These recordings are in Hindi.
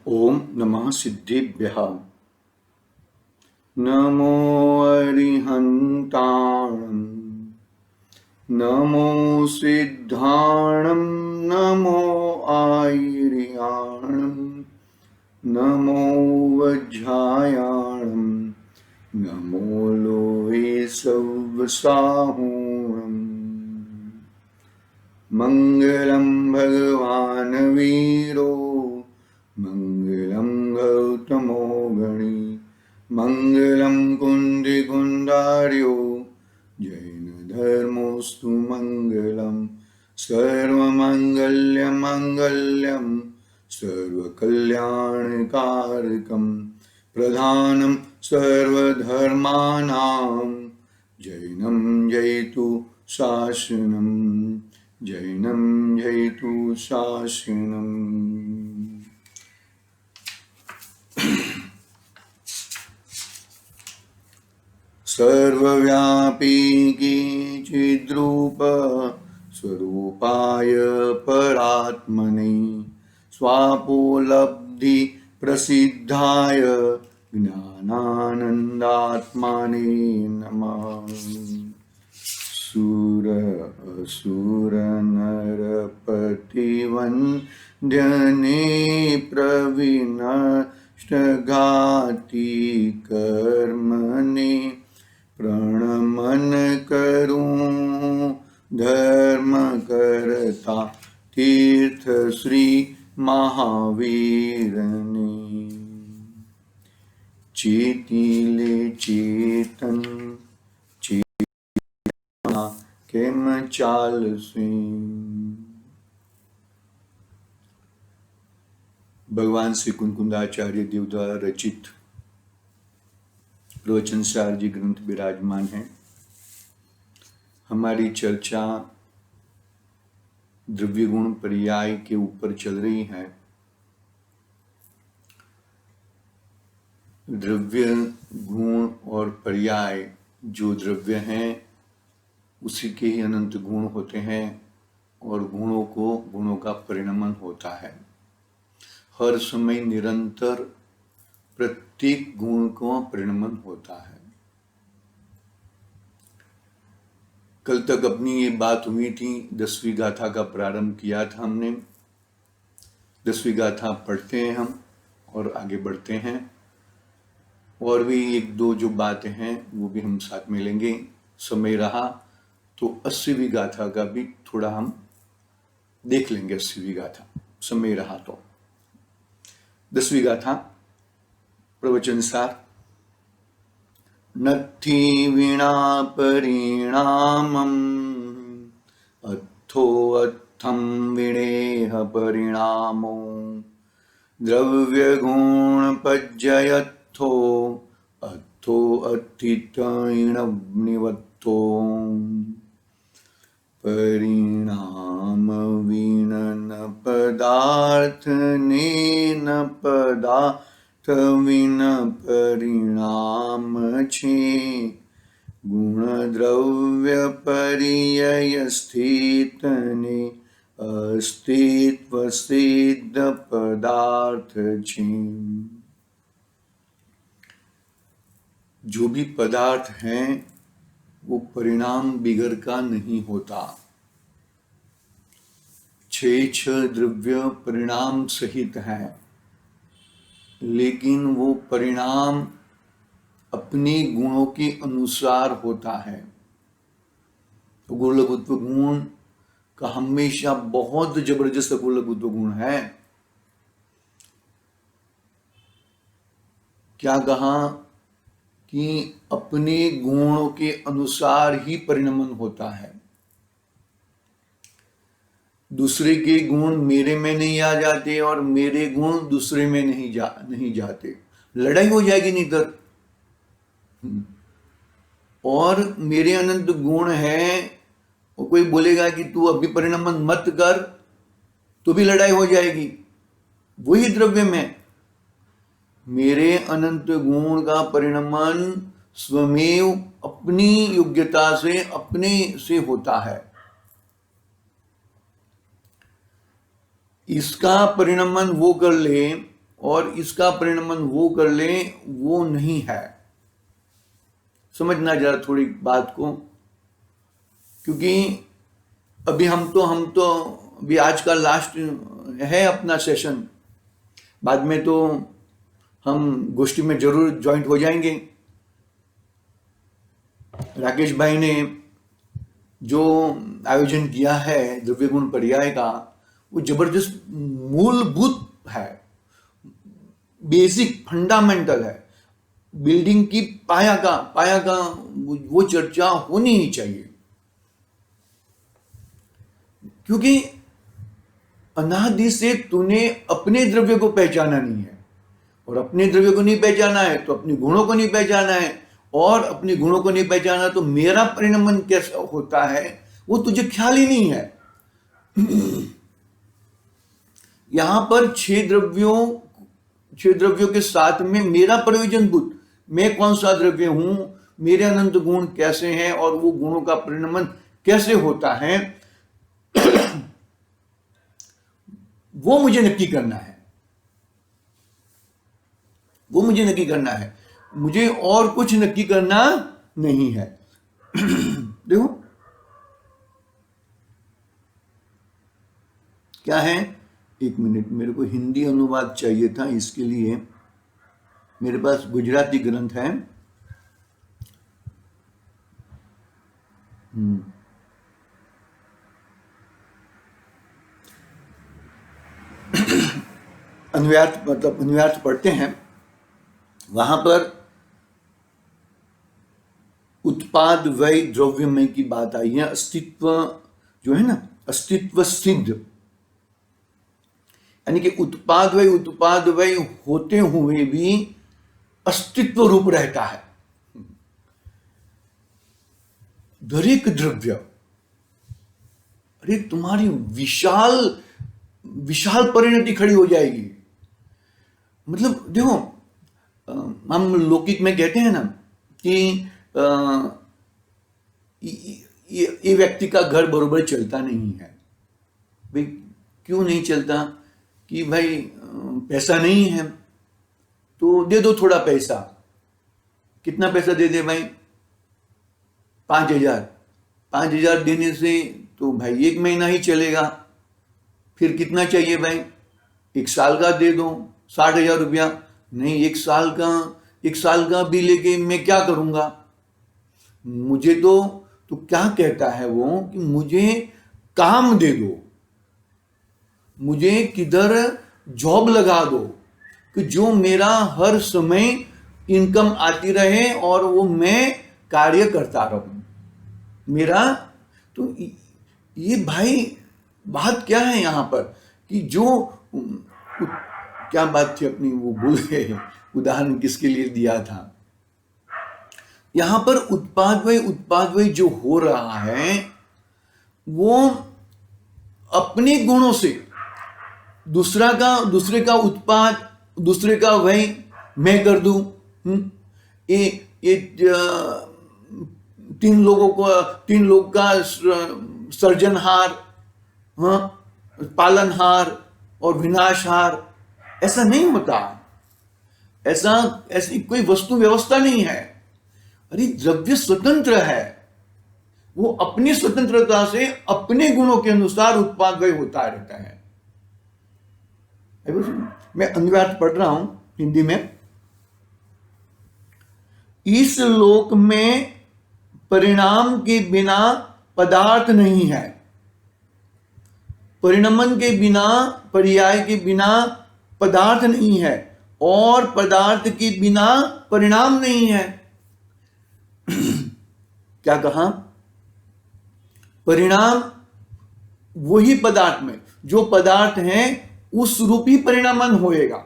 ओम नमः सिद्धेभ्यः। नमो अरिहन्ताणं, नमो सिद्धाणं, नमो आयर्याणं, नमो वज्रायाणं, नमो लोहे सव्वसाहूणम्। मंगलं भगवान् वीरो, मंगलं गौतमो गणी, मंगलं कुन्दिकुन्दार्यो, जैनधर्मोऽस्तु मंगलं। सर्वमङ्गल्यमङ्गल्यं सर्वकल्याणकारकं, प्रधानं सर्वधर्माणां, जैनं जयतु शासनम्, जैनं जयतु शासनम्। सर्वव्यापी चिद्रूप स्वरूपाय परात्मने, स्वापोलब्धि प्रसिद्धाय ज्ञानानन्दात्मने नमः। सुर असुर नरपतिवन्द्यने प्रविनष्टघाती कर्मणे, प्रणमन करूं धर्म करता तीर्थ श्री महावीरने। चेतिले चेतन चेतना केम चालसे। भगवान श्री कुंकुंदाचार्य देव द्वारा रचित प्रवचन सार जी ग्रंथ विराजमान है। हमारी चर्चा द्रव्य गुण पर्याय के ऊपर चल रही है। द्रव्य गुण और पर्याय जो द्रव्य हैं उसी के ही अनंत गुण होते हैं और गुणों का परिणमन होता है। हर समय निरंतर प्रत्येक गुण को परिणमन होता है। कल तक अपनी ये बात हुई थी, 10वीं गाथा का प्रारंभ किया था हमने। 10वीं गाथा पढ़ते हैं हम और आगे बढ़ते हैं। और भी एक दो जो बातें हैं वो भी हम साथ में लेंगे। समय रहा तो 80वीं गाथा का भी थोड़ा हम देख लेंगे। 80वीं गाथा समय रहा तो। 10वीं गाथा प्रवचन सार। नत्थि वीणा परिणामम्, अत्थो अत्थं वीणेह परिणामो, द्रव्य गुण पज्जयत्थो, अत्थो अत्थितैणवनिवत्थो, परिणाम वीणन पदार्थ नेन पदार्थ वीण परिणाम छे, गुण द्रव्य पर्यय स्थितने अस्तित्व सिद्ध पदार्थ छे। जो भी पदार्थ हैं वो परिणाम बिगर का नहीं होता। 6 द्रव्य परिणाम सहित है, लेकिन वो परिणाम अपने गुणों के अनुसार होता है। तो गुणलघुत्व गुण का हमेशा बहुत जबरदस्त गुणलघुत्व गुण है। क्या कहा कि अपने गुणों के अनुसार ही परिणमन होता है। दूसरे के गुण मेरे में नहीं आ जाते और मेरे गुण दूसरे में नहीं जाते। लड़ाई हो जाएगी नहीं तर। और मेरे अनंत गुण है और कोई बोलेगा कि तू अभी परिणमन मत कर, तो भी लड़ाई हो जाएगी। वही द्रव्य में मेरे अनंत गुण का परिणमन स्वमेव अपनी योग्यता से अपने से होता है। इसका परिणमन वो कर ले और इसका परिणमन वो कर ले, वो नहीं है। समझना जरा थोड़ी बात को, क्योंकि अभी हम तो अभी आज का लास्ट है अपना सेशन, बाद में तो हम गोष्ठी में जरूर ज्वाइंट हो जाएंगे। राकेश भाई ने जो आयोजन किया है द्रव्य गुण पर्याय का, वो जबरदस्त मूलभूत है, बेसिक फंडामेंटल है, बिल्डिंग की पाया का वो चर्चा होनी ही चाहिए। क्योंकि अनादि से तूने अपने द्रव्य को पहचाना नहीं है, और अपने द्रव्य को नहीं पहचाना है तो अपने गुणों को नहीं पहचाना है, और अपने गुणों को नहीं पहचाना तो मेरा परिणमन कैसा होता है वो तुझे ख्याल ही नहीं है। यहां पर छह द्रव्यों के साथ में मेरा प्रयोजन बुद्ध, मैं कौन सा द्रव्य हूं, मेरे अनंत गुण कैसे हैं, और वो गुणों का परिणमन कैसे होता है, वो मुझे नक्की करना है। वो मुझे नक्की करना है, मुझे और कुछ नक्की करना नहीं है। देखो क्या है, एक मिनट, मेरे को हिंदी अनुवाद चाहिए था, इसके लिए मेरे पास गुजराती ग्रंथ है। अन्वयार्थ पढ़ते हैं, वहां पर उत्पाद वय द्रव्यमय की बात आई है। अस्तित्व जो है ना, अस्तित्व सिद्ध, यानी कि उत्पाद वय होते हुए भी अस्तित्व रूप रहता है। दरेक द्रव्य, अरे तुम्हारी विशाल परिणति खड़ी हो जाएगी। मतलब देखो, हम लौकिक में कहते हैं ना कि ये व्यक्ति का घर बरोबर चलता नहीं है। भाई क्यों नहीं चलता? कि भाई पैसा नहीं है, तो दे दो थोड़ा पैसा। कितना पैसा दे दे भाई? 5,000। 5,000 देने से तो भाई 1 महीना ही चलेगा। फिर कितना चाहिए भाई? 1 साल का दे दो, 60,000 रुपया। नहीं, 1 साल का भी लेके मैं क्या करूंगा? मुझे तो क्या कहता है वो कि मुझे काम दे दो, मुझे किधर जॉब लगा दो कि जो मेरा हर समय इनकम आती रहे और वो मैं कार्य करता रहूं। मेरा तो ये भाई बात क्या है यहां पर कि जो क्या बात थी अपनी, वो भूल गए, उदाहरण किसके लिए दिया था। यहां पर उत्पाद वय जो हो रहा है वो अपने गुणों से दूसरे का उत्पाद, दूसरे का वय मैं कर दूं। ये 3 लोग का सर्जनहार, पालनहार और विनाशहार, ऐसा नहीं होता। ऐसी कोई वस्तु व्यवस्था नहीं है। अरे द्रव्य स्वतंत्र है, वो अपनी स्वतंत्रता से अपने गुणों के अनुसार उत्पाद वय होता रहता है। मैं अनुवाद पढ़ रहा हूं हिंदी में। इस लोक में परिणाम के बिना पदार्थ नहीं है, परिणमन के बिना, पर्याय के बिना पदार्थ नहीं है, और पदार्थ के बिना परिणाम नहीं है। क्या कहा? परिणाम वही पदार्थ में, जो पदार्थ है उस रूप ही परिणामन होएगा।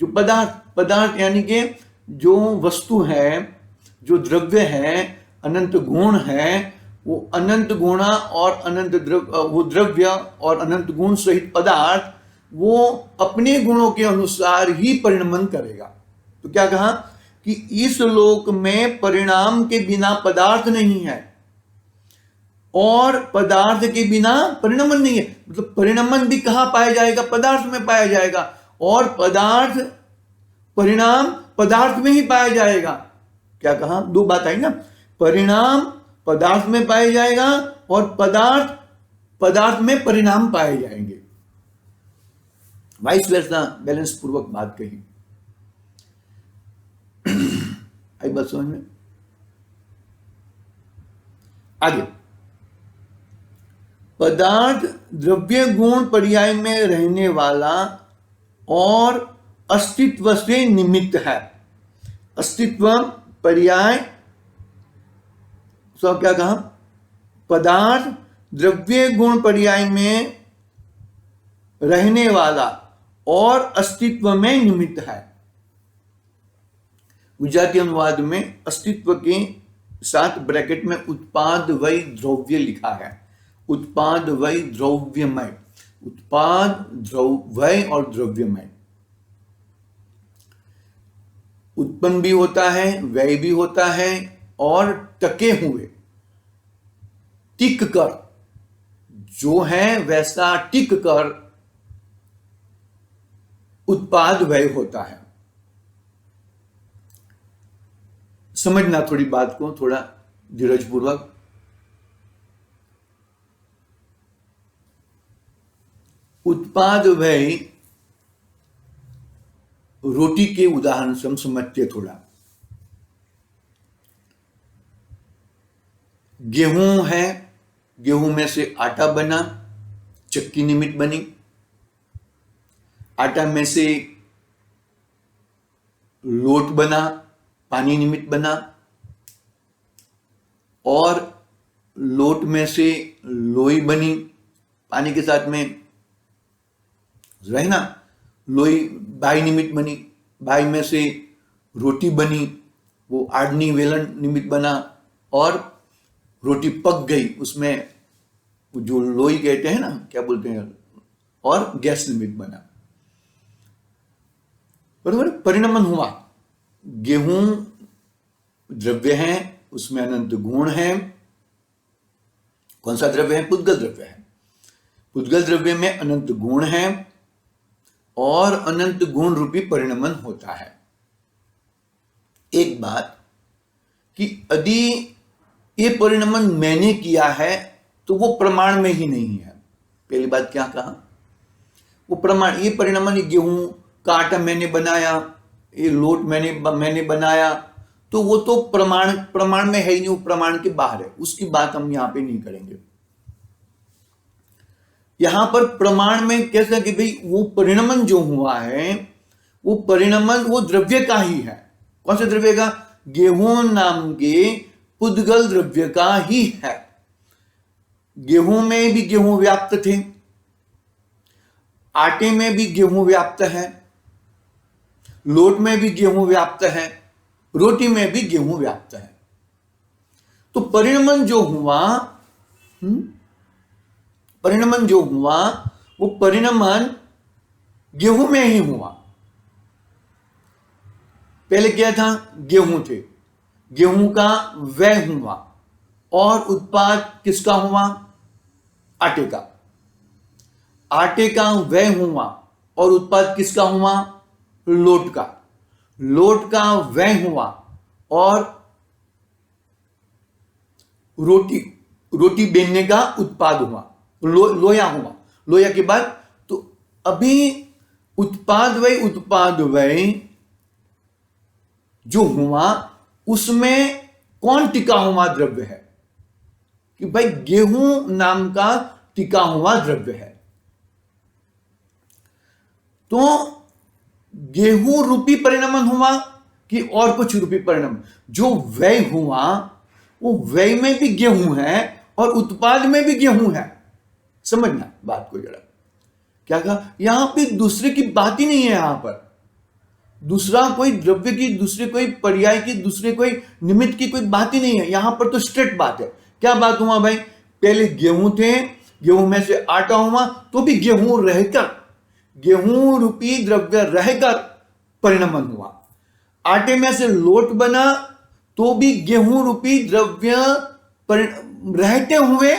जो पदार्थ यानी कि जो वस्तु है, जो द्रव्य है, अनंत गुण है, वो अनंत गुणा और वो द्रव्य और अनंत गुण सहित पदार्थ वो अपने गुणों के अनुसार ही परिणमन करेगा। तो क्या कहा कि इस लोक में परिणाम के बिना पदार्थ नहीं है और पदार्थ के बिना परिणमन नहीं है। मतलब परिणमन भी कहां पाया जाएगा? पदार्थ में पाया जाएगा। और पदार्थ परिणाम पदार्थ में ही पाया जाएगा। क्या कहा? दो बात आई ना, परिणाम पदार्थ में पाया जाएगा और पदार्थ पदार्थ में परिणाम पाए जाएंगे। वाइस वर्सा बैलेंस पूर्वक बात कही। आई बात समझ में? आगे, पदार्थ द्रव्य गुण पर्याय में रहने वाला और अस्तित्व से निमित्त है। अस्तित्व पर्याय सो क्या कहा? पदार्थ द्रव्य गुण पर्याय में रहने वाला और अस्तित्व में निमित्त है। गुजराती अनुवाद में अस्तित्व के साथ ब्रैकेट में उत्पाद वै द्रव्य लिखा है। उत्पाद वै द्रव्यमय, उत्पाद वै और द्रव्यमय। उत्पन्न भी होता है, व्यय भी होता है, और टके हुए टिक कर जो है वैसा टिक कर उत्पाद व्यय होता है। समझना थोड़ी बात को, थोड़ा धीरजपूर्वक। उत्पाद व्यय रोटी के उदाहरण से हम समझते थोड़ा। गेहूं है, गेहूं में से आटा बना, चक्की निमित्त बनी। आटा में से लोट बना, पानी निमित्त बना। और लोट में से लोई बनी, पानी के साथ में रहना। लोई बाई निमित्त बनी, बाई में से रोटी बनी, वो आडनी वेलन निमित्त बना। और रोटी पक गई, उसमें जो लोई कहते हैं ना, क्या बोलते हैं, और गैस निमित्त बना। बराबर, परिणमन हुआ। गेहूं द्रव्य है, उसमें अनंत गुण है। कौन सा द्रव्य है? पुद्गल द्रव्य है। पुद्गल द्रव्य में अनंत गुण है और अनंत गुण रूपी परिणमन होता है। एक बात कि यदि ये परिणमन मैंने किया है तो वो प्रमाण में ही नहीं है। पहली बात क्या कहा? वो प्रमाण, ये परिणमन, गेहूं का आटा मैंने बनाया, ये लोट मैंने बनाया, तो वो तो प्रमाण में है ही नहीं, वो प्रमाण के बाहर है। उसकी बात हम यहां पे नहीं करेंगे। यहां पर प्रमाण में कैसा कि भाई वो परिणमन जो हुआ है, वो परिणमन वो द्रव्य का ही है। कौन से द्रव्य का? गेहूं नाम के पुद्गल द्रव्य का ही है। गेहूं में भी गेहूं व्याप्त थे, आटे में भी गेहूं व्याप्त है, लोट में भी गेहूं व्याप्त है, रोटी में भी गेहूं व्याप्त है। तो परिणमन जो हुआ, परिणमन जो हुआ, वो परिणमन गेहूं में ही हुआ। पहले क्या था? गेहूं थे, गेहूं का व्यय हुआ और उत्पाद किसका हुआ? आटे का। आटे का व्यय हुआ और उत्पाद किसका हुआ? लोट का। लोट का व्यय हुआ और रोटी बेलने का उत्पाद हुआ, लोया हुआ। लोया के बाद तो अभी उत्पाद व्यय जो हुआ उसमें कौन टिका हुआ द्रव्य है? कि भाई गेहूं नाम का टिका हुआ द्रव्य है। तो गेहूं रूपी परिणमन हुआ कि और कुछ रूपी परिणमन? जो व्यय हुआ वो व्यय में भी गेहूं है और उत्पाद में भी गेहूं है। समझना बात को जरा। क्या कहा? यहां पे दूसरे की बात ही नहीं है। यहां पर दूसरा कोई द्रव्य की, दूसरे कोई पर्याय की, दूसरे कोई निमित्त की कोई बात ही नहीं है। यहां पर तो स्ट्रेट बात है। क्या बात हुआ भाई? पहले गेहूं थे, गेहूं में से आटा हुआ, तो भी गेहूं रहकर, गेहूं रूपी द्रव्य रहकर परिणमन हुआ। आटे में से लोट बना, तो भी गेहूं रूपी द्रव्य रहते हुए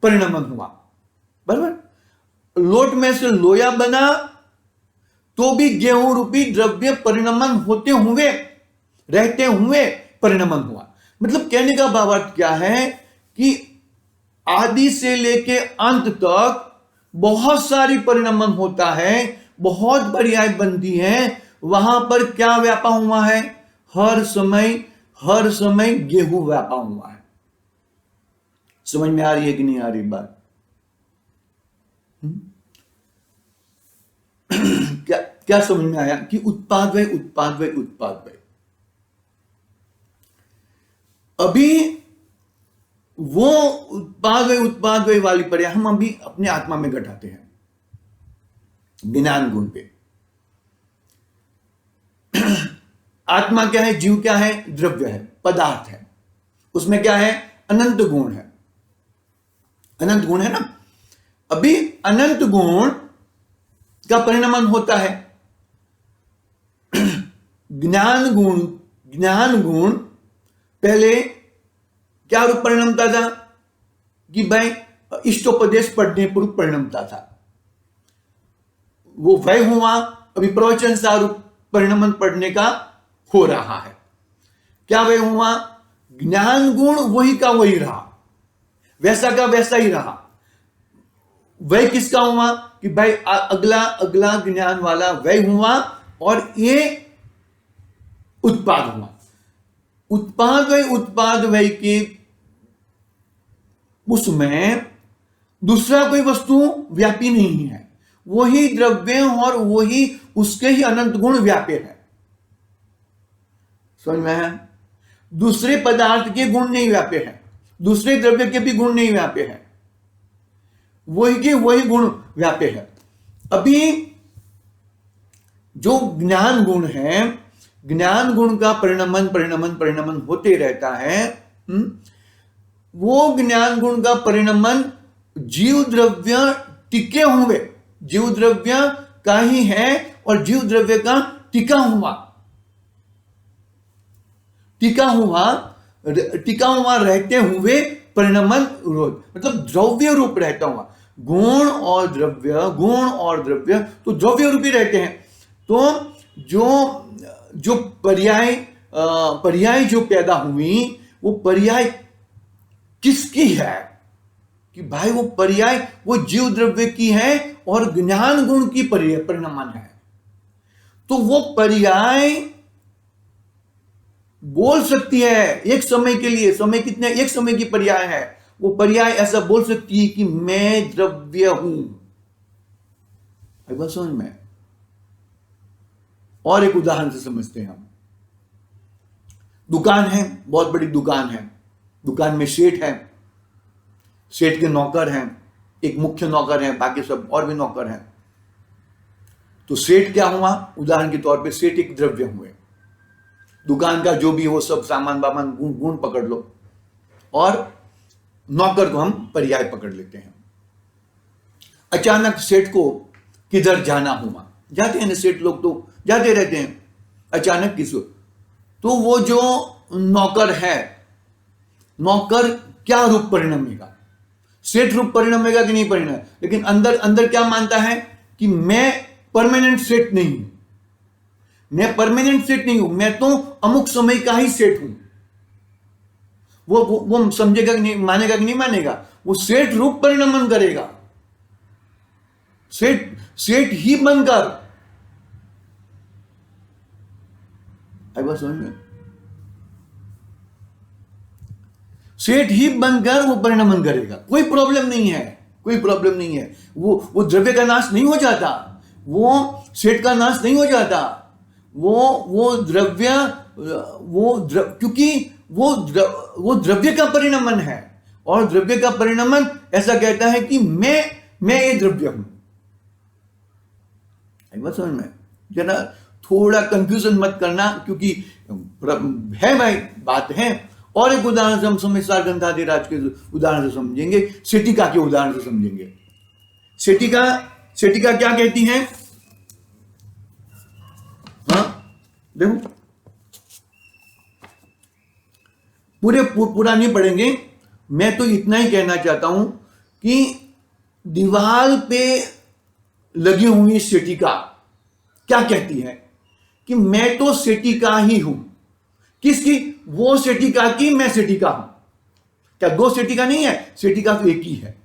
परिणमन हुआ। बराबर। लोट में से लोया बना, तो भी गेहूं रूपी द्रव्य परिणमन होते हुए, रहते हुए परिणमन हुआ। मतलब कहने का भावार्थ क्या है कि आदि से लेके अंत तक बहुत सारी परिणमन होता है, बहुत पर्याय बनती है। वहां पर क्या व्यापा हुआ है? हर समय गेहूं व्यापा हुआ है। समझ में आ रही है कि नहीं आ रही बात? क्या क्या समझ में आया कि उत्पाद व्यय, उत्पाद व्यय, उत्पाद व्यय। अभी वो उत्पाद व्यय वाली पर्याय हम अभी अपने आत्मा में घटाते हैं ज्ञान गुण पे। आत्मा क्या है? जीव क्या है? द्रव्य है, पदार्थ है। उसमें क्या है? अनंत गुण है। अनंत गुण है ना। अभी अनंत गुण का परिणमन होता है। ज्ञान गुण पहले क्या रूप परिणमता था कि भाई इष्टोपदेश पढ़ने पूर्व परिणमता था, वो वह हुआ। अभी प्रवचन सारूप परिणमन पढ़ने का हो रहा है। क्या वह हुआ? ज्ञान गुण वही का वही रहा, वैसा का वैसा ही रहा। वह किसका हुआ कि भाई अगला ज्ञान वाला वह हुआ, और ये उत्पाद हुआ। उत्पाद वह के उसमें दूसरा कोई वस्तु व्यापी नहीं है, वही द्रव्य और वही उसके ही अनंत गुण व्यापे है। समझ में है? दूसरे पदार्थ के गुण नहीं व्यापे हैं, दूसरे द्रव्य के भी गुण नहीं व्यापे हैं, वही के वही गुण व्यापे है। अभी जो ज्ञान गुण है, ज्ञान गुण का परिणमन होते रहता है। वो ज्ञान गुण का परिणमन जीव द्रव्य टिके हुए, जीव द्रव्य का ही है और जीव द्रव्य का टिका हुआ रहते हुए परिणमन रोध, मतलब द्रव्य रूप रहता हुआ। गुण और द्रव्य तो द्रव्य रूपी रहते हैं। तो जो पर्याय जो पैदा हुई, वो पर्याय किसकी है कि भाई वो पर्याय वो जीव द्रव्य की है और ज्ञान गुण की परिणमन है। तो वो पर्याय बोल सकती है एक समय के लिए, समय कितने, एक समय की पर्याय है, वो पर्याय ऐसा बोल सकती है कि मैं द्रव्य हूं। एक बात समझ में। और एक उदाहरण से समझते हैं हम। दुकान है, बहुत बड़ी दुकान है, दुकान में सेठ है, सेठ के नौकर हैं, एक मुख्य नौकर है, बाकी सब और भी नौकर हैं। तो सेठ क्या हुआ? उदाहरण के तौर पे सेठ एक द्रव्य हुए। दुकान का जो भी हो सब सामान बामान गुण पकड़ लो, और नौकर को हम पर्याय पकड़ लेते हैं। अचानक सेठ को किधर जाना हुआ, जाते हैं ना सेठ लोग, तो जाते रहते हैं। अचानक किसी, तो वो जो नौकर है, नौकर क्या रूप परिणमेगा? सेठ रूप परिणमेगा कि नहीं परिणम? लेकिन अंदर क्या मानता है कि मैं परमानेंट सेठ नहीं हूं, मैं तो अमुक समय का ही सेठ हूं। वो समझेगा कि नहीं, मानेगा कि नहीं मानेगा? वो सेठ रूप परिणमन करेगा, सेठ ही बनकर। बस समझ में, सेठ ही बनकर वो परिणमन करेगा। कोई प्रॉब्लम नहीं है, वो द्रव्य का नाश नहीं हो जाता, वो सेठ का नाश नहीं हो जाता, वो द्रव्य क्योंकि वो द्रव्य का परिणमन है, और द्रव्य का परिणमन ऐसा कहता है कि मैं ये द्रव्य हूं। एक बात समझ में, जरा थोड़ा कंफ्यूजन मत करना, क्योंकि है भाई, बात है। और एक उदाहरण से हम समझदार ग्रंथाधिराज के उदाहरण से समझेंगे, सेटिका के उदाहरण से समझेंगे। सेटिका क्या कहती हैं? हाँ देखो, पूरा नहीं पढ़ेंगे, मैं तो इतना ही कहना चाहता हूं कि दीवार पे लगी हुई सेटिका क्या कहती है कि मैं तो सेटिका ही हूं। किसकी? वो सेटिका की, मैं सेटिका हूं। क्या दो सेटिका नहीं है? सेटिका तो एक ही है।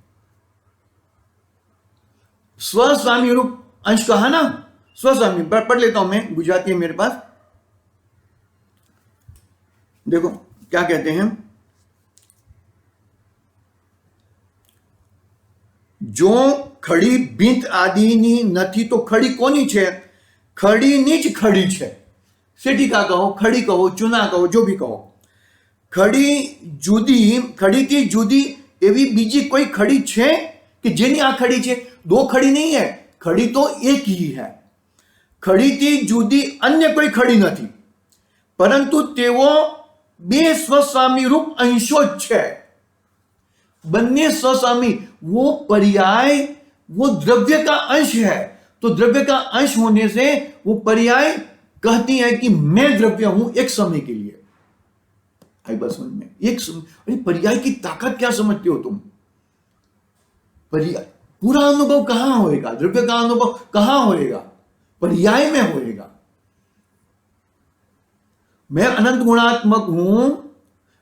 स्वस्वामी रूप अंश कहा ना, स्वस्वामी। पढ़ लेता हूं मैं, गुजराती है मेरे पास। देखो क्या कहते हैं, जो खड़ी बींत आदिनी नथी तो खड़ी कोनी छे, खड़ी ज खड़ी छे। सेटिका कहो, खड़ी कहो, चुना कहो, जो भी कहो। खड़ी जुदी, खड़ी थी जुदी एवी बीजी कोई खड़ी छे कि जेनी आ खड़ी छे? दो खड़ी नहीं है, खड़ी तो एक ही है। खड़ी थी जुदी अन्य कोई खड़ी नहीं, परंतु तेवो बे स्वस्वामी रूप अंशो ज छे। बन्ने स्वस्वामी, वो पर्याय, वो द्रव्य का अंश है। तो द्रव्य का अंश होने से वो पर्याय कहती है कि मैं द्रव्य हूं एक समय के लिए। आई बात समझ में? एक समय, पर्याय की ताकत क्या समझते हो तुम? पर्याय पूरा अनुभव कहां होएगा? द्रव्य का अनुभव कहां होएगा? पर्याय में होएगा। मैं अनंत गुणात्मक हूं,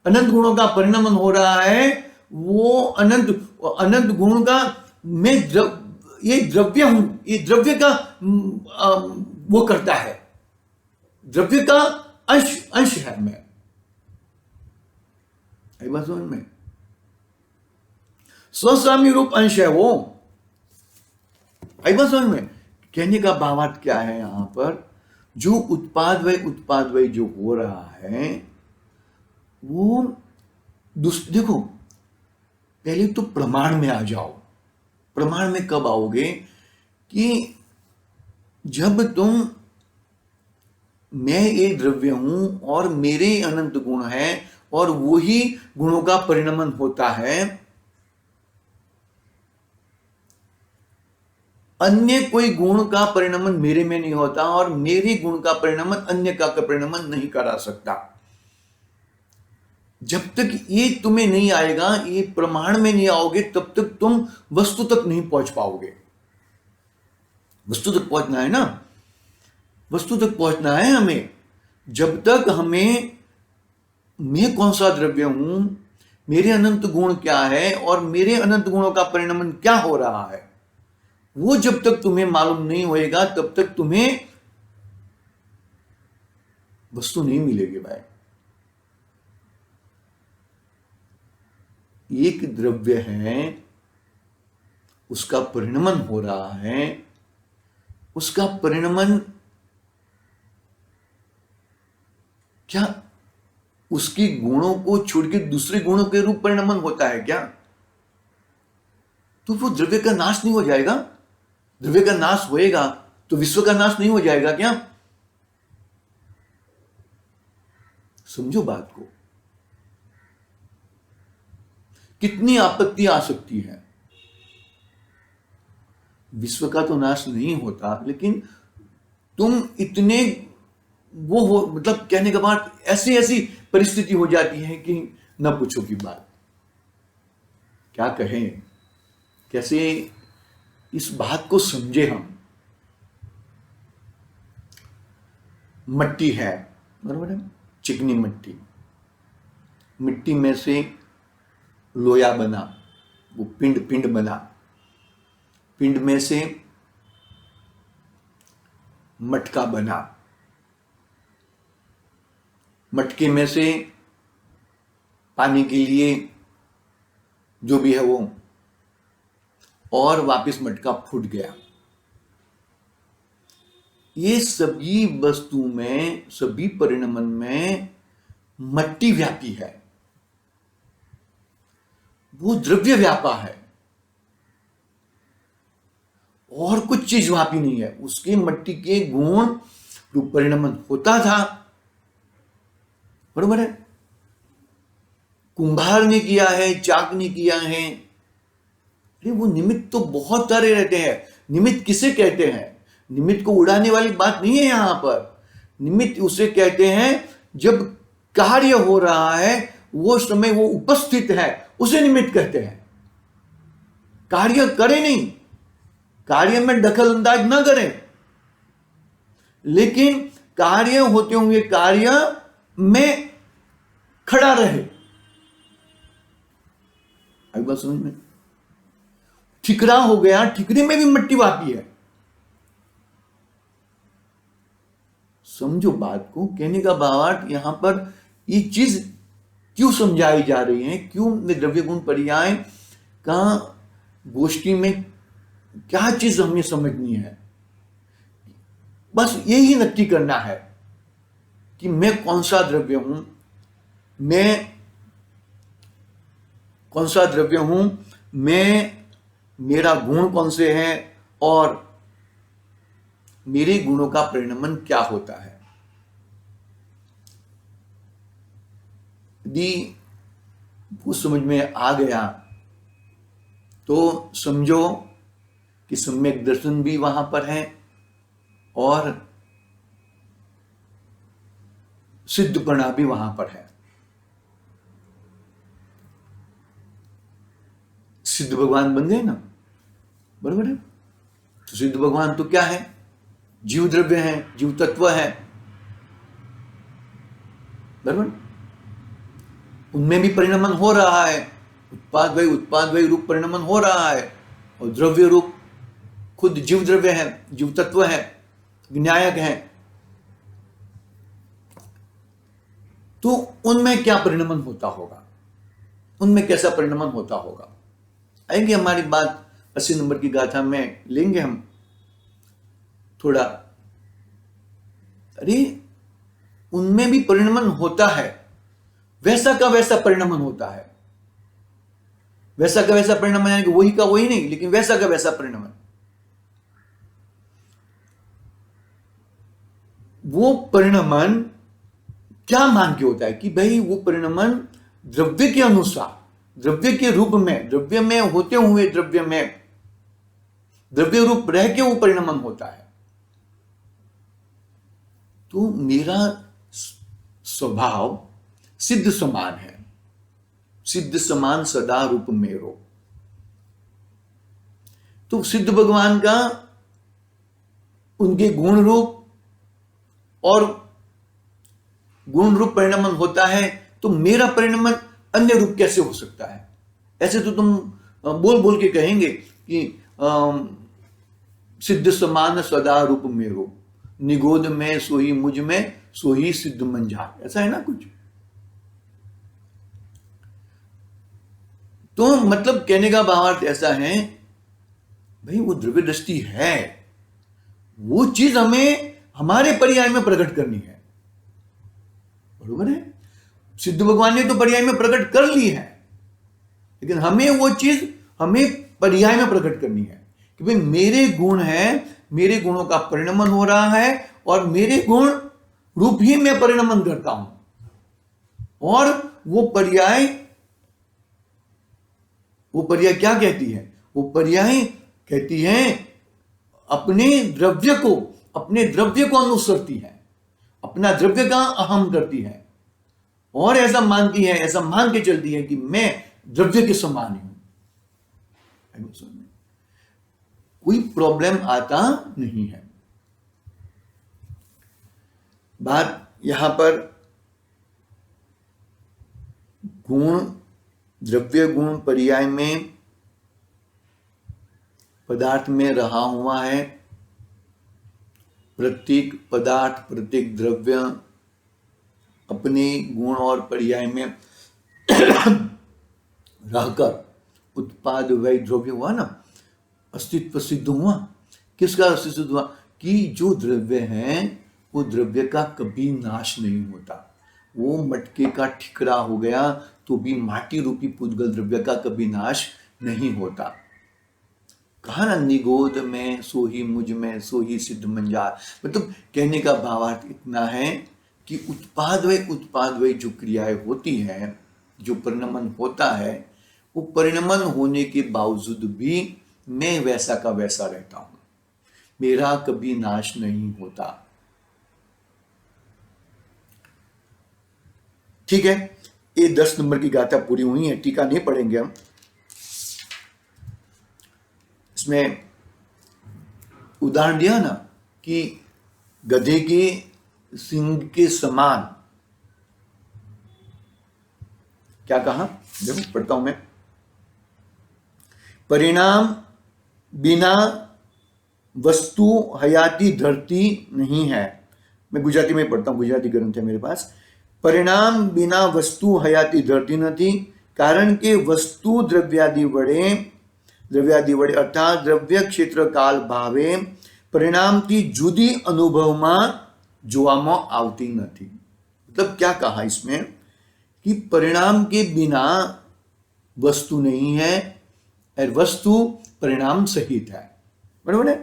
अनंत गुणों का परिणमन हो रहा है, वो अनंत गुण का मैं ये द्रव्य हूं, ये द्रव्य का वो करता है, द्रव्य का अंश है मैं। आई बात समझ में? स्वस्वामी रूप अंश है वो। आई बात समझ में? कहने का भावार्थ क्या है यहां पर? जो उत्पाद वय जो हो रहा है वो देखो, पहले तो प्रमाण में आ जाओ। प्रमाण में कब आओगे? कि जब तुम मैं एक द्रव्य हूं और मेरे अनंत गुण है और वही गुणों का परिणमन होता है, अन्य कोई गुण का परिणमन मेरे में नहीं होता और मेरे गुण का परिणमन अन्य का परिणमन नहीं करा सकता। जब तक ये तुम्हें नहीं आएगा, ये प्रमाण में नहीं आओगे, तब तक तुम वस्तु तक नहीं पहुंच पाओगे। वस्तु तक पहुंचना है ना, वस्तु तक पहुंचना है हमें। जब तक हमें मैं कौन सा द्रव्य हूं, मेरे अनंत गुण क्या है और मेरे अनंत गुणों का परिणमन क्या हो रहा है, वो जब तक तुम्हें मालूम नहीं होएगा तब तक तुम्हें वस्तु नहीं मिलेगी भाई। एक द्रव्य है, उसका परिणमन हो रहा है, उसका परिणमन क्या उसके गुणों को छोड़ के दूसरे गुणों के रूप परिणमन होता है क्या? तो वो द्रव्य का नाश नहीं हो जाएगा? द्रव्य का नाश होएगा तो विश्व का नाश नहीं हो जाएगा क्या? समझो बात को। कितनी आपत्ति आ सकती है। विश्व का तो नाश नहीं होता, लेकिन तुम इतने वो हो, मतलब कहने का बात ऐसी ऐसी परिस्थिति हो जाती है कि न पूछो की बात। क्या कहें, कैसे इस बात को समझे हम। मट्टी है, बरोबर है, चिकनी मट्टी, मिट्टी में से लोया बना, वो पिंड बना, पिंड में से मटका बना, मटके में से पानी के लिए जो भी है वो, और वापस मटका फूट गया। ये सभी वस्तु में, सभी परिणमन में मट्टी व्यापी है, वो द्रव्य व्यापा है और कुछ चीज व्यापी नहीं है। उसके मट्टी के गुण रूप परिणमन होता था, बरोबर है। कुंभार ने किया है, चाक ने किया है। अरे वो निमित्त तो बहुत सारे रहते हैं। निमित्त किसे कहते हैं? निमित्त को उड़ाने वाली बात नहीं है यहां पर। निमित्त उसे कहते हैं जब कार्य हो रहा है, वो समय वो उपस्थित है, उसे निमित्त कहते हैं। कार्य करे नहीं, कार्य में दखल अंदाज न करें। लेकिन कार्य होते हुए कार्य में खड़ा रहे। आई बात समझ में? ठिकरा हो गया, ठिकरे में भी मट्टी वापी है। समझो बात को। कहने का भावार्थ यहां पर ये चीज क्यों समझाई जा रही है, क्यों द्रव्य गुण पर्याय का गोष्ठी में क्या चीज हमें समझनी है। बस यही नक्की करना है कि मैं कौन सा द्रव्य हूं, मैं कौन सा द्रव्य हूं, मेरा गुण कौन से हैं और मेरे गुणों का परिणमन क्या होता है। यदि वो समझ में आ गया तो समझो कि सम्यक दर्शन भी वहां पर है और सिद्धपणा भी वहां पर है। सिद्ध भगवान बन गए ना, बराबर है। तो सिद्ध भगवान तो क्या है? जीव द्रव्य है, जीव तत्व है, बराबर। उनमें भी परिणमन हो रहा है, उत्पाद वही रूप परिणमन हो रहा है और द्रव्य रूप खुद जीव द्रव्य है, जीव तत्व है, विनायक है। तो उनमें क्या परिणमन होता होगा, उनमें कैसा परिणमन होता होगा, आएंगे हमारी बात 80 नंबर की गाथा में लेंगे हम थोड़ा। अरे उनमें भी परिणमन होता है, वैसा का वैसा परिणमन होता है। वैसा का वैसा परिणमन यानी कि वही का वही नहीं, लेकिन वैसा का वैसा परिणमन। वो परिणमन क्या मान के होता है कि भाई वो परिणमन द्रव्य के अनुसार, द्रव्य के रूप में, द्रव्य में होते हुए द्रव्य में द्रव्य रूप रह के वो परिणमन होता है। तो मेरा स्वभाव सिद्ध समान है, सिद्ध समान सदा रूप मेरो। तो सिद्ध भगवान का उनके गुण रूप और गुण रूप परिणमन होता है, तो मेरा परिणमन अन्य रूप कैसे हो सकता है? ऐसे तो तुम बोल बोल के कहेंगे कि सिद्ध समान सदा रूप मेरो, निगोद में सोही मुझ में सोही सिद्ध मंझार, ऐसा है ना कुछ। तो मतलब कहने का भावार्थ ऐसा है, भाई वो द्रव्य दृष्टि है, वो चीज हमें हमारे पर्याय में प्रकट करनी है, बरोबर है। सिद्ध भगवान ने तो पर्याय में प्रकट कर ली है, लेकिन हमें वो चीज हमें पर्याय में प्रकट करनी है कि भाई मेरे गुण हैं, मेरे गुणों का परिणमन हो रहा है और मेरे गुण रूप ही मैं परिणमन करता हूं। और वो पर्याय क्या कहती है? वो पर्याय कहती है अपने द्रव्य को अनुसरती है, अपना द्रव्य का अहम करती है और ऐसा मानती है, ऐसा मान के चलती है कि मैं द्रव्य के समान हूं। कोई प्रॉब्लम आता नहीं है। बात यहां पर गुण, द्रव्य गुण पर्याय में पदार्थ में रहा हुआ है। प्रत्येक पदार्थ, प्रत्येक द्रव्य अपने गुण और पर्याय में रहकर उत्पाद वही द्रव्य हुआ ना, अस्तित्व सिद्ध हुआ। किसका अस्तित्व हुआ? कि जो द्रव्य है वो द्रव्य का कभी नाश नहीं होता। वो मटके का ठिकरा हो गया तो भी माटी रूपी पुद्गल द्रव्य का कभी नाश नहीं होता। कहा ना, निगोद में सोही मुझ में सोही सिद्ध मंजार। मतलब कहने का भावार्थ इतना है कि उत्पाद वही जो क्रियाएं होती है, जो परिणमन होता है, वो परिणमन होने के बावजूद भी मैं वैसा का वैसा रहता हूं, मेरा कभी नाश नहीं होता। ठीक है, ये 10 नंबर की गाथा पूरी हुई है, टीका नहीं पढ़ेंगे हम। इसमें उदाहरण दिया ना कि गधे के सिंह के समान। क्या कहा, देखो पढ़ता हूं मैं। परिणाम बिना वस्तु हयाती धरती नहीं है। मैं गुजराती में पढ़ता हूं, गुजराती ग्रंथ है मेरे पास। परिणाम बिना वस्तु हयाती धरती नहीं, कारण के वस्तु द्रव्यादि वडे अर्थात द्रव्य क्षेत्र काल भावे परिणामથી જુદી અનુભવમાં જોવામાં આવતી નથી। मतलब क्या कहा इसमें कि परिणाम के बिना वस्तु नहीं है और वस्तु परिणाम सहित है, बराबर है।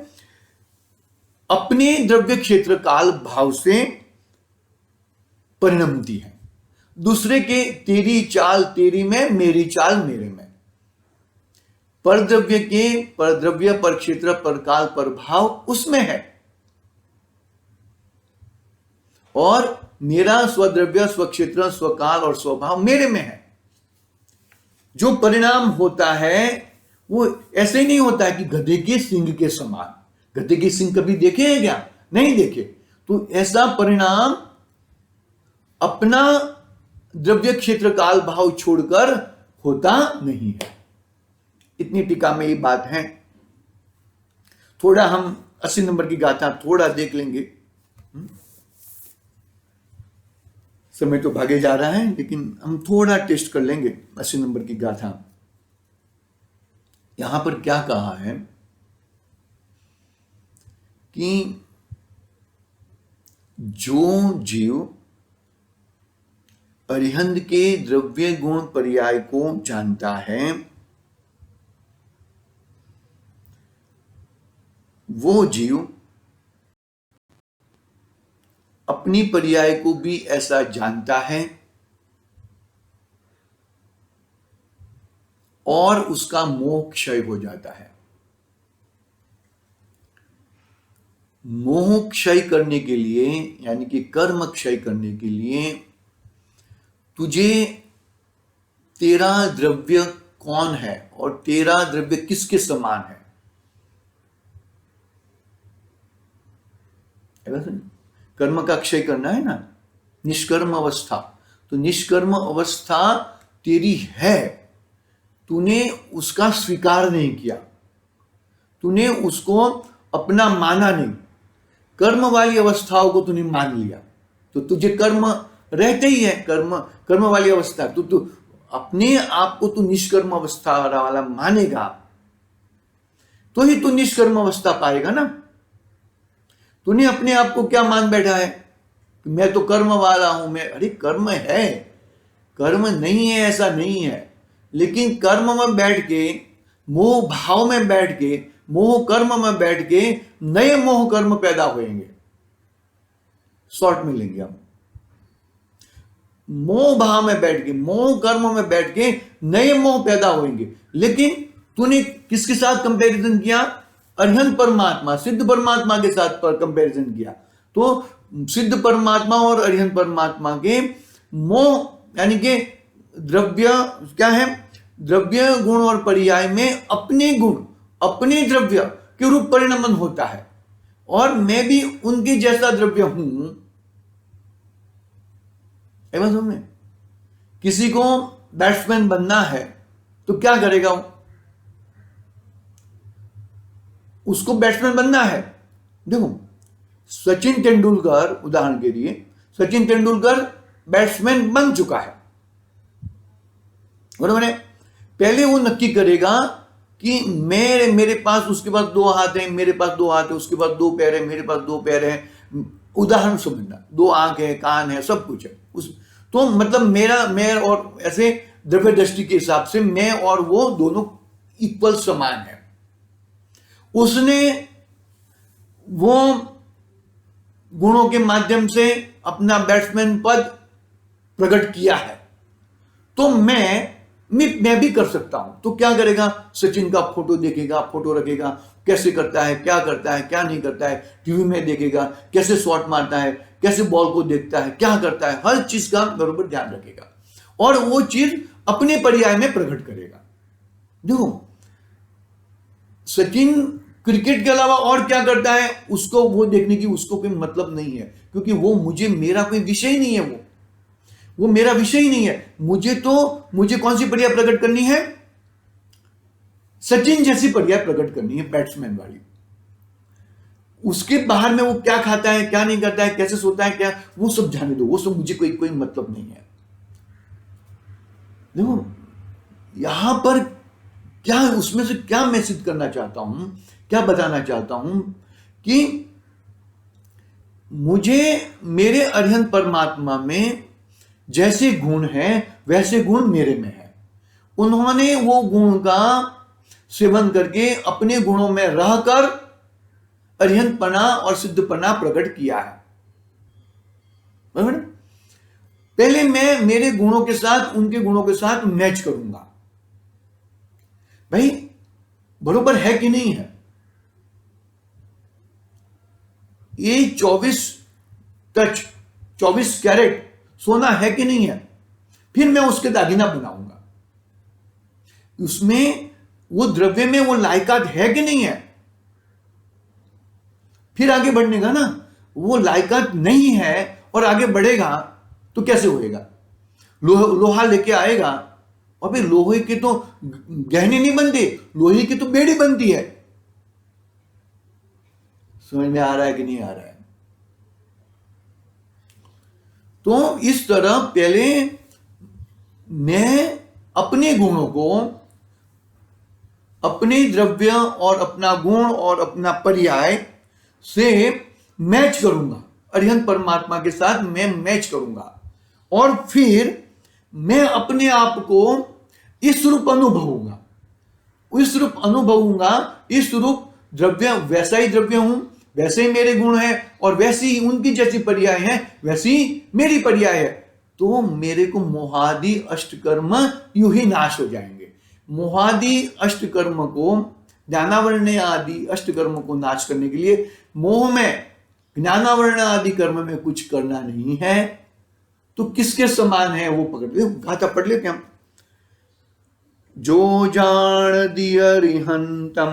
अपने द्रव्य क्षेत्र काल भाव से परिणमती है, दूसरे के तेरी चाल तेरी में, मेरी चाल मेरे में। परद्रव्य के परद्रव्य पर क्षेत्र पर काल पर भाव उसमें है, और मेरा स्वद्रव्य स्वक्षेत्र स्वकाल और स्वभाव मेरे में है। जो परिणाम होता है वो ऐसे नहीं होता है कि गधे के सिंग के समान। गधे के सिंग कभी देखे हैं क्या? नहीं देखे। तो ऐसा परिणाम अपना द्रव्य क्षेत्र काल भाव छोड़कर होता नहीं है। इतनी टीका में ये बात है। थोड़ा हम 80 नंबर की गाथा थोड़ा देख लेंगे। समय तो भागे जा रहा है, लेकिन हम थोड़ा टेस्ट कर लेंगे 80 नंबर की गाथा। यहां पर क्या कहा है कि जो जीव अरिहंत के द्रव्य गुण पर्याय को जानता है वो जीव अपनी पर्याय को भी ऐसा जानता है और उसका मोह क्षय हो जाता है। मोह क्षय करने के लिए यानी कि कर्म क्षय करने के लिए तुझे तेरा द्रव्य कौन है और तेरा द्रव्य किसके समान है, कर्म का क्षय करना है ना, निष्कर्म अवस्था। तो निष्कर्म अवस्था तेरी है, तूने उसका स्वीकार नहीं किया, तूने उसको अपना माना नहीं, कर्म वाली अवस्थाओं को तूने मान लिया। तो तुझे कर्म रहते ही है, कर्म वाली अवस्था। तू अपने आप को तू निष्कर्म अवस्था वाला मानेगा तो ही तू निष्कर्म अवस्था पाएगा ना। तूने अपने आप को क्या मान बैठा है कि मैं तो कर्म वाला हूं, मैं, अरे कर्म है, कर्म नहीं है ऐसा नहीं है, लेकिन कर्म में बैठ के, मोह भाव में बैठ के, मोह कर्म में बैठ के नए मोह कर्म पैदा होंगे। शॉर्ट में लेंगे हम, मोह भाव में बैठ के, मोह कर्म में बैठ के नए मोह पैदा होंगे। लेकिन तूने किसके साथ कंपैरिजन किया? अरिहंत परमात्मा, सिद्ध परमात्मा के साथ पर कंपैरिजन किया। तो सिद्ध परमात्मा और अरिहंत परमात्मा के मोह यानी कि द्रव्य क्या है, द्रव्य गुण और पर्याय में अपने गुण अपने द्रव्य के रूप परिणमन होता है, और मैं भी उनके जैसा द्रव्य हूं। समझे? किसी को बैट्समैन बनना है तो क्या करेगा? उसको बैट्समैन बनना है। देखो सचिन तेंदुलकर, उदाहरण के लिए सचिन तेंदुलकर बैट्समैन बन चुका है, बराबर है। पहले वो नक्की करेगा कि मेरे पास, उसके पास 2 हाथ हैं, मेरे पास 2 हाथ है, उसके पास 2 पैर है, मेरे पास 2 पैर है। उदाहरण समझना, 2 आंख है, कान है, सब कुछ है। तो मतलब मैं और ऐसे द्रव्य दृष्टि के हिसाब से मैं और वो दोनों इक्वल समान है। उसने वो गुणों के माध्यम से अपना बैट्समैन पद प्रकट किया है, तो मैं भी कर सकता हूं। तो क्या करेगा? सचिन का फोटो देखेगा, फोटो रखेगा, कैसे करता है, क्या करता है, क्या नहीं करता है, टीवी में देखेगा, कैसे शॉट मारता है, कैसे बॉल को देखता है, क्या करता है, हर चीज का बराबर ध्यान रखेगा और वो चीज अपने पर्याय में प्रकट करेगा। देखो सचिन क्रिकेट के अलावा और क्या करता है उसको वो देखने की उसको कोई मतलब नहीं है, क्योंकि वो मेरा कोई विषय ही नहीं है, वो मेरा विषय ही नहीं है। मुझे कौन सी पर्याय प्रकट करनी है? सचिन जैसी पर्याय प्रकट करनी है, बैट्समैन वाली। उसके बाहर में वो क्या खाता है, क्या नहीं करता है, कैसे सोता है, क्या, वो सब जाने दो, वो सब मुझे कोई मतलब नहीं है। देखो यहां पर क्या, उसमें से क्या मैसेज करना चाहता हूं, क्या बताना चाहता हूं कि मुझे मेरे अरिहंत परमात्मा में जैसे गुण है वैसे गुण मेरे में है। उन्होंने वो गुण का सेवन करके अपने गुणों में रहकर अरिहंतपना और सिद्धपना प्रकट किया है। बराबर? पहले मैं मेरे गुणों के साथ उनके गुणों के साथ मैच करूंगा। भाई बरोबर है कि नहीं है? ये 24 कैरेट सोना है कि नहीं है? फिर मैं उसके दागिना बनाऊंगा। उसमें वो द्रव्य में वो लायकात है कि नहीं है? फिर आगे बढ़ने का ना। वो लायकात नहीं है और आगे बढ़ेगा तो कैसे होएगा? लोहा लेके आएगा और फिर लोहे के तो गहने नहीं बनते, लोहे की तो बेड़ी बनती है। समझ में आ रहा है कि नहीं आ रहा है? तो इस तरह पहले मैं अपने गुणों को, अपने द्रव्य और अपना गुण और अपना पर्याय से मैच करूंगा, अरिहंत परमात्मा के साथ मैं मैच करूंगा, और फिर मैं अपने आप को इस रूप अनुभवूंगा, इस रूप द्रव्य, वैसा ही द्रव्य हूं, वैसे ही मेरे गुण हैं और वैसी ही उनकी जैसी पर्याय है वैसी मेरी पर्याय है। तो मेरे को मोहादि अष्टकर्म यूं ही नाश हो जाएंगे। मोहादि अष्टकर्म को, ज्ञानावर्ण आदि अष्टकर्म को नाश करने के लिए मोह में, ज्ञानावर्ण आदि कर्म में कुछ करना नहीं है। तो किसके समान है वो पकड़ ले, गाथा पढ़ लेते हम। जो जान दिय अरिहंतम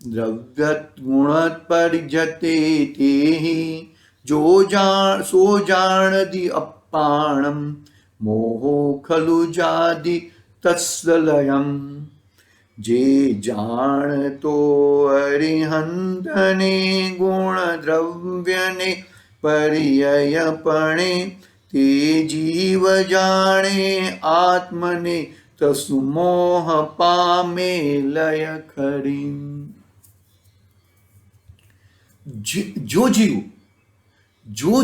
द्रव्यत गुणत परिजते तेहि, सो जान दि अपाणम मोहो खलु जादि तत्सलयम। जे जान तो अरिहंतने गुण द्रव्य ने पर्ययपणे, ते जीव जाने आत्मने तसु मोह पामे लय खरी। जो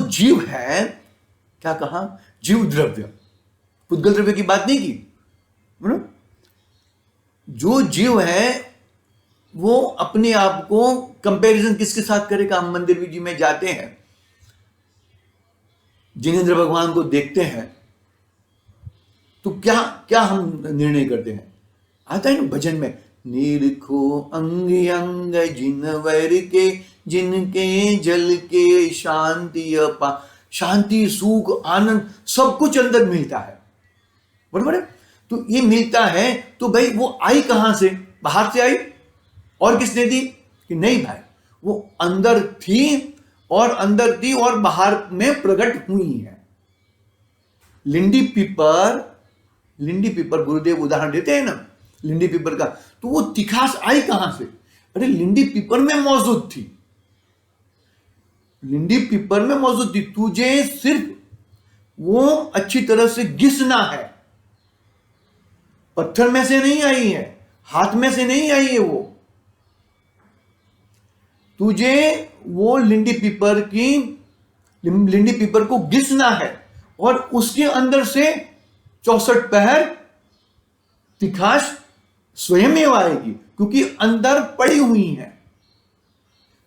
जीव है, क्या कहा? जीव द्रव्य, पुद्गल द्रव्य की बात नहीं की। जो जीव है वो अपने आप को कंपैरिजन किसके साथ करेगा? हम मंदिर जी में जाते हैं, जिनेंद्र भगवान को देखते हैं, तो क्या हम निर्णय करते हैं? आता है ना भजन में, निरखो अंग अंग जिन वर के, जिनके जल के शांति अपा। शांति, सुख, आनंद सब कुछ अंदर मिलता है। बराबर है? तो ये मिलता है तो भाई वो आई कहां से? बाहर से आई? और किसने दी? कि नहीं भाई, वो अंदर थी और बाहर में प्रकट हुई है। लिंडी पीपर गुरुदेव उदाहरण देते हैं ना लिंडी पीपर का, तो वो तिखास आई कहां से? अरे लिंडी पीपर में मौजूद थी, तुझे सिर्फ वो अच्छी तरह से घिसना है। पत्थर में से नहीं आई है, हाथ में से नहीं आई है, वो तुझे वो लिंडी पीपर को घिसना है और उसके अंदर से 64 पहर तिखाश स्वयं में आएगी, क्योंकि अंदर पड़ी हुई है।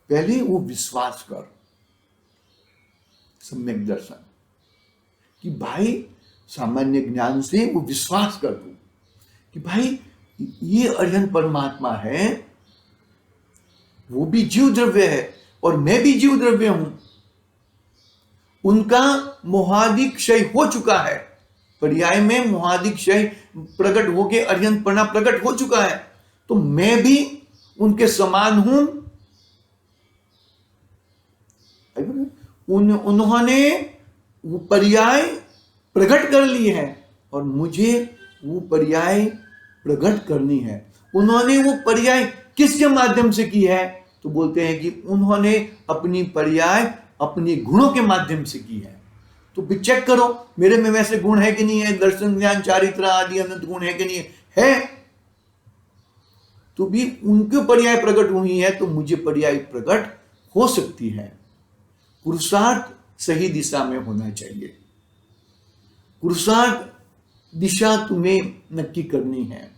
पहले वो विश्वास कर, सम्यक दर्शन, कि भाई सामान्य ज्ञान से वो विश्वास कर दो कि भाई ये अरिहंत परमात्मा है, वो भी जीव द्रव्य है और मैं भी जीव द्रव्य हूं। उनका मोहादि क्षय हो चुका है, पर्याय में मोहादि क्षय प्रकट होके अरिहंतपना प्रकट हो चुका है, तो मैं भी उनके समान हूं। उन्होंने वो पर्याय प्रकट कर ली है और मुझे वो पर्याय प्रकट करनी है। उन्होंने वो पर्याय किसके माध्यम से की है? तो बोलते हैं कि उन्होंने अपनी पर्याय अपने गुणों के माध्यम से की है। तो भी चेक करो मेरे में वैसे गुण है कि नहीं है, दर्शन ज्ञान चारित्र आदि अनंत गुण है कि नहीं है, तो भी उनके पर्याय प्रकट हुई है तो मुझे पर्याय प्रकट हो सकती है। पुरुषार्थ सही दिशा में होना चाहिए। पुरुषार्थ दिशा तुम्हें नक्की करनी है।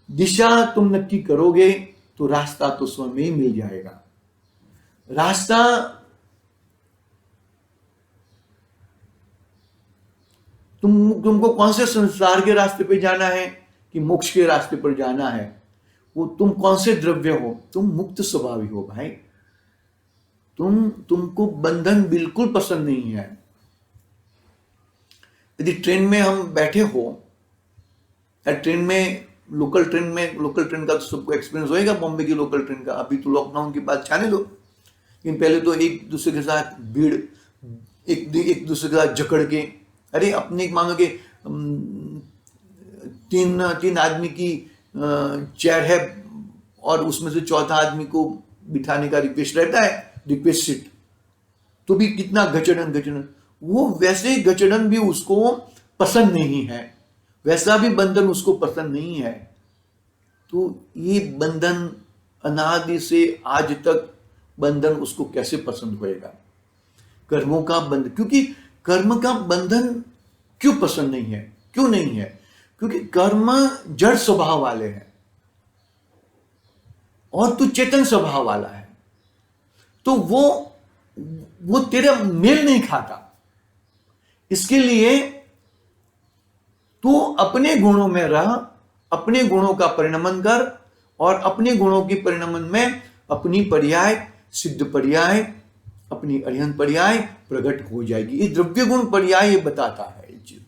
दिशा तुम नक्की करोगे तो रास्ता तो स्वयं ही मिल जाएगा। रास्ता तुमको कौन से संसार के रास्ते पे जाना है कि मोक्ष के रास्ते पर जाना है, वो तुम कौन से द्रव्य हो? तुम मुक्त स्वभावी हो भाई। तुमको बंधन बिल्कुल पसंद नहीं है। यदि ट्रेन में हम बैठे हो या लोकल ट्रेन का तो सबको एक्सपीरियंस होएगा, बॉम्बे की लोकल ट्रेन का। अभी तो लॉकडाउन की बात जाने दो, लेकिन पहले तो एक दूसरे के साथ भीड़, एक दूसरे के साथ जकड़ के, अरे अपने मानो के तीन आदमी की चेयर है और उसमें से चौथा आदमी को बिठाने का रिक्वेस्ट रहता है, रिक्वेस्ट सीट, तो भी कितना गचड़न। वो वैसे गचड़न भी उसको पसंद नहीं है, वैसा भी बंधन उसको पसंद नहीं है। तो ये बंधन अनादि से आज तक बंधन उसको कैसे पसंद होएगा? कर्मों का बंधन, क्योंकि कर्म का बंधन क्यों पसंद नहीं है? क्यों नहीं है? क्योंकि कर्म जड़ स्वभाव वाले हैं और तू चेतन स्वभाव वाला है, तो वो तेरा मेल नहीं खाता। इसके लिए तू अपने गुणों में रह, अपने गुणों का परिणमन कर और अपने गुणों के परिणमन में अपनी पर्याय, सिद्ध पर्याय, अपनी अरिहंत पर्याय प्रकट हो जाएगी। ये द्रव्य गुण पर्याय ये बताता है जीव,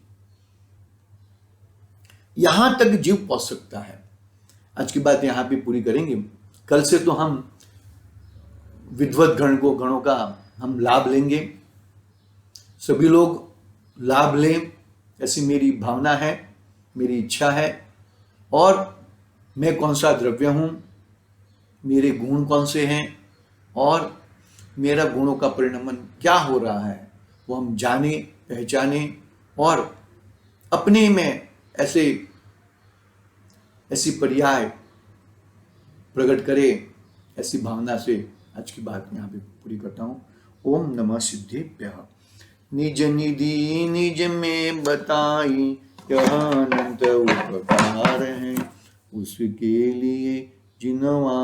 यहां तक जीव पहुंच सकता है। आज की बात यहां पे पूरी करेंगे। कल से तो हम विद्वत गणों का हम लाभ लेंगे, सभी लोग लाभ लें, ऐसी मेरी भावना है, मेरी इच्छा है। और मैं कौन सा द्रव्य हूं, मेरे गुण कौन से हैं और मेरा गुणों का परिणमन क्या हो रहा है, वो हम जाने, पहचाने और अपने में ऐसी पर्याय प्रकट करे, ऐसी भावना से आज की बात यहाँ पे पूरी करता हूँ। ओम नमः सिद्धेभ्यः। निज निधि निज में बताई यह अनंत उपकार है, उसके लिए जिनवा